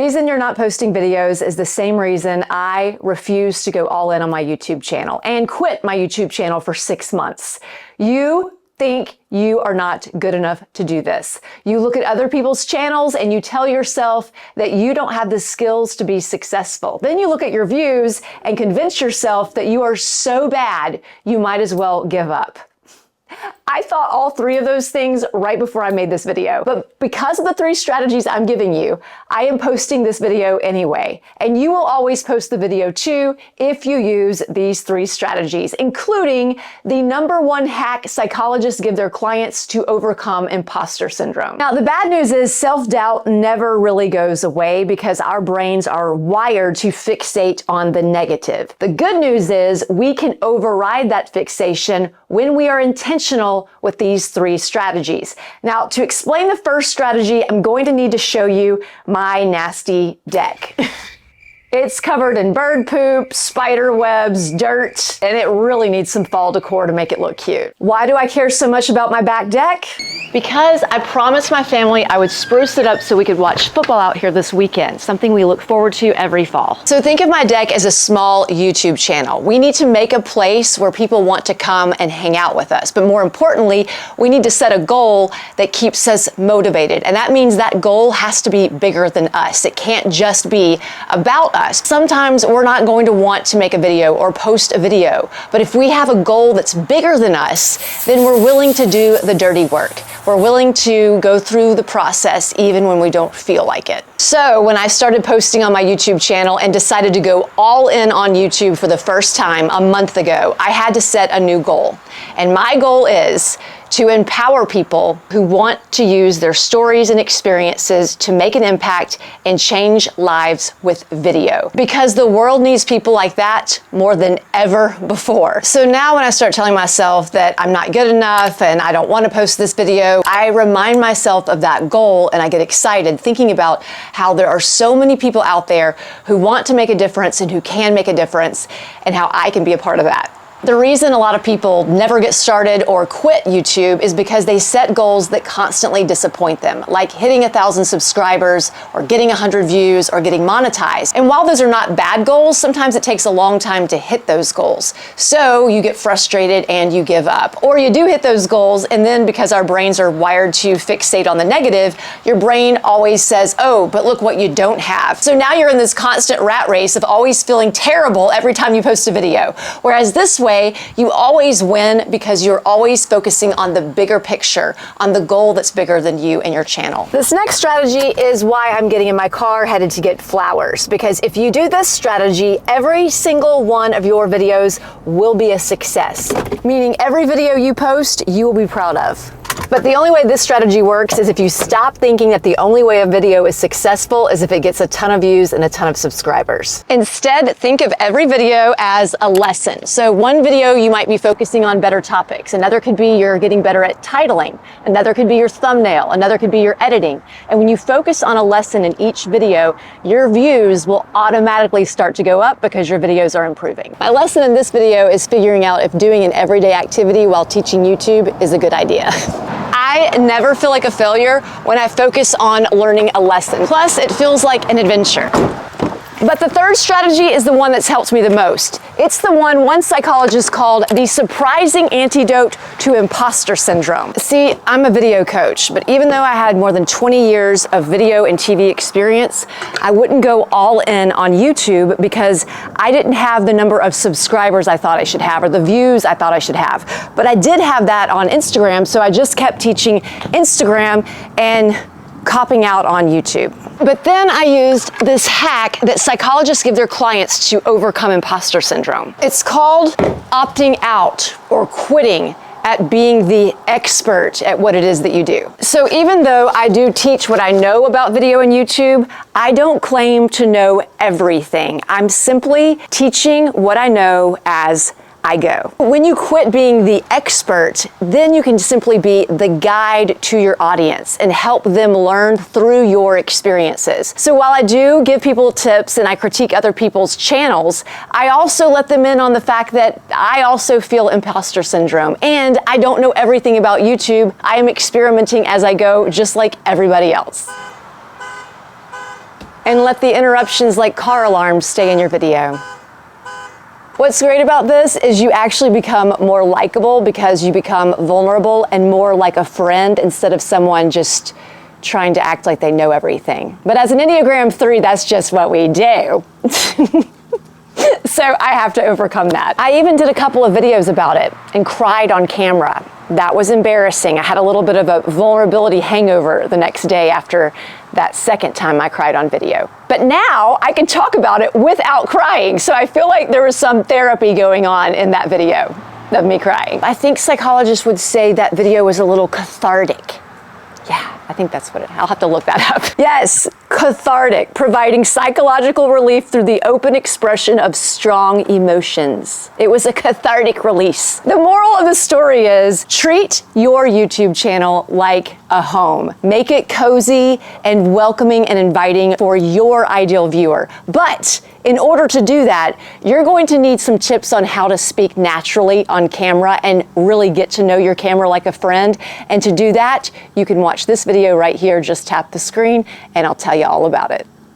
reason you're not posting videos is the same reason I refuse to go all in on my YouTube channel and quit my YouTube channel for 6 months. You think you are not good enough to do this. You look at other people's channels and you tell yourself that you don't have the skills to be successful. Then you look at your views and convince yourself that you are so bad, you might as well give up. I thought all 3 of those things right before I made this video, but because of the 3 strategies I'm giving you, I am posting this video anyway. And you will always post the video too if you use these 3 strategies, including the #1 hack psychologists give their clients to overcome imposter syndrome. Now, the bad news is self-doubt never really goes away because our brains are wired to fixate on the negative. The good news is we can override that fixation when we are intentional with these 3 strategies. Now, to explain the first strategy, I'm going to need to show you my nasty deck. It's covered in bird poop, spider webs, dirt, and it really needs some fall decor to make it look cute. Why do I care so much about my back deck? Because I promised my family I would spruce it up so we could watch football out here this weekend, something we look forward to every fall. So think of my deck as a small YouTube channel. We need to make a place where people want to come and hang out with us. But more importantly, we need to set a goal that keeps us motivated. And that means that goal has to be bigger than us. It can't just be about us. Sometimes we're not going to want to make a video or post a video. But if we have a goal that's bigger than us, then we're willing to do the dirty work. We're willing to go through the process even when we don't feel like it. So when I started posting on my YouTube channel and decided to go all in on YouTube for the first time a month ago, I had to set a new goal. And my goal is to empower people who want to use their stories and experiences to make an impact and change lives with video. Because the world needs people like that more than ever before. So now when I start telling myself that I'm not good enough and I don't want to post this video, I remind myself of that goal and I get excited thinking about how there are so many people out there who want to make a difference and who can make a difference and how I can be a part of that. The reason a lot of people never get started or quit YouTube is because they set goals that constantly disappoint them, like hitting 1,000 subscribers or getting 100 views or getting monetized. And while those are not bad goals, sometimes it takes a long time to hit those goals. So you get frustrated and you give up. Or you do hit those goals, and then because our brains are wired to fixate on the negative, your brain always says, oh, but look what you don't have. So now you're in this constant rat race of always feeling terrible every time you post a video. Whereas this way, you always win because you're always focusing on the bigger picture, on the goal that's bigger than you and your channel. This next strategy is why I'm getting in my car headed to get flowers. Because if you do this strategy, every single one of your videos will be a success. Meaning every video you post, you will be proud of. But the only way this strategy works is if you stop thinking that the only way a video is successful is if it gets a ton of views and a ton of subscribers. Instead, think of every video as a lesson. So one video you might be focusing on better topics. Another could be you're getting better at titling. Another could be your thumbnail. Another could be your editing. And when you focus on a lesson in each video, your views will automatically start to go up because your videos are improving. My lesson in this video is figuring out if doing an everyday activity while teaching YouTube is a good idea. I never feel like a failure when I focus on learning a lesson. Plus, it feels like an adventure. But the third strategy is the one that's helped me the most. It's the one psychologist called the surprising antidote to imposter syndrome. See, I'm a video coach, but even though I had more than 20 years of video and TV experience, I wouldn't go all in on YouTube because I didn't have the number of subscribers I thought I should have or the views I thought I should have. But I did have that on Instagram, so I just kept teaching Instagram and copping out on YouTube. But then I used this hack that psychologists give their clients to overcome imposter syndrome. It's called opting out or quitting at being the expert at what it is that you do. So even though I do teach what I know about video and YouTube, I don't claim to know everything. I'm simply teaching what I know as I go. When you quit being the expert, then you can simply be the guide to your audience and help them learn through your experiences. So while I do give people tips and I critique other people's channels, I also let them in on the fact that I also feel imposter syndrome and I don't know everything about YouTube. I am experimenting as I go, just like everybody else. And let the interruptions like car alarms stay in your video. What's great about this is you actually become more likable because you become vulnerable and more like a friend instead of someone just trying to act like they know everything. But as an Enneagram 3, that's just what we do. So I have to overcome that. I even did a couple of videos about it and cried on camera. That was embarrassing. I had a little bit of a vulnerability hangover the next day after that second time I cried on video. But now I can talk about it without crying. So I feel like there was some therapy going on in that video of me crying. I think psychologists would say that video was a little cathartic. Yeah, I think that's what I'll have to look that up. Yes, cathartic, providing psychological relief through the open expression of strong emotions. It was a cathartic release. The moral of the story is treat your YouTube channel like a home. Make it cozy and welcoming and inviting for your ideal viewer. But in order to do that, you're going to need some tips on how to speak naturally on camera and really get to know your camera like a friend. And to do that, you can watch this video right here. Just tap the screen and I'll tell you all about it.